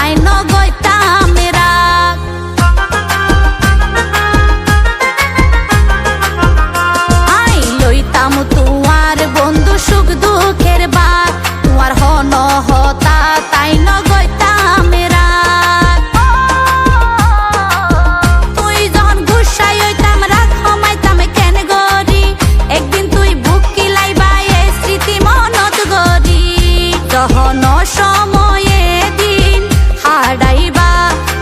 তাই নগইতাম রাগ। আই লইতাম তোমার বন্ধু সুখ দুঃখের বাগ, তোমার হন হতা তাই নগইতাম রাগ। তুই যখন গুসাই হইতাম রাগ হমাইতাম কেন গরি, একদিন তুই বুক কিলাইবা এ স্মৃতি মনত গরি। যখন সময়ে দিন হারাইবা,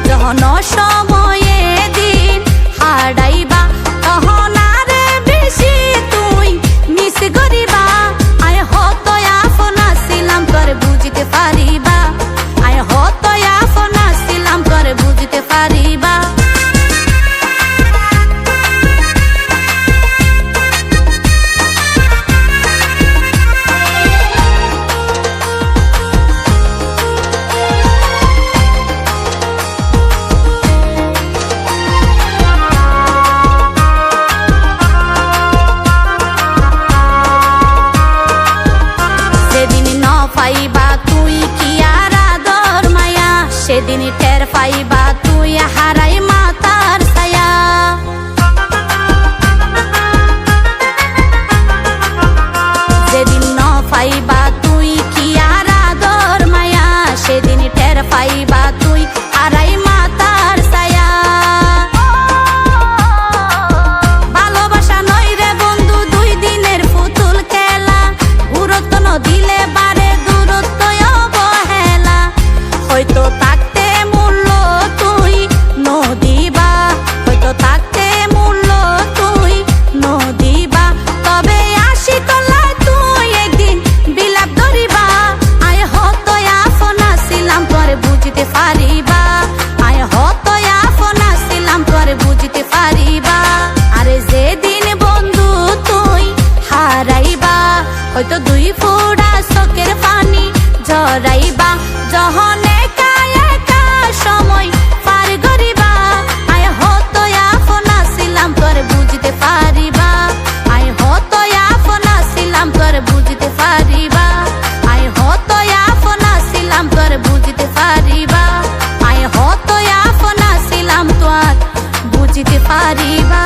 যখন সময়ে দিন হারাইবা, তখন আরে বেশি তুই মিস করিবা। আয় হত আপন ছিলাম তোর বুঝিতে পারিবা, আয় হত আপন ছিলাম তোর বুঝিতে পারিবা। পাইবা তুই কি আর আদর মায়া, সেদিন টের পাইবা তুই হারাই মাতার ছায়া। যেদিন ন পাইবা তুই কি আর আদর মায়া, সেদিন টের পাইবা তুই হারাই মাতার ছায়া। ভালোবাসা নয় রে বন্ধু দুই দিনের পুতুল খেলা, গুরুত্ব ন দিলে বারে দূরত্ব অবহেলা। হয়তো থাকতে মূল্য তুই নদিবা, হয়তো থাকতে মূল্য তুই নদিবা, তবে আসি তলায় তুই একদিন বিলাপ ধরিবা। আয় হত আপন ছিলাম তোর বুঝিতে পারিবা, আয় হত আপন ছিলাম তোর বুঝিতে পারিবা। আরে যেদিন বন্ধু তুই হারাইবা, হয়তো দুই ফোঁটা চোখের পানি ঝরাইবা, যখন একা একা সময় পার করিবা। আয় হত আপন ছিলাম তোর বুঝিতে পারিবা, আয় হত আপন ছিলাম তোর বুঝিতে পারিবা, আয় হত আপন ছিলাম তোর বুঝিতে পারিবা, আয় হত আপন ছিলাম তোর বুঝিতে পারিবা।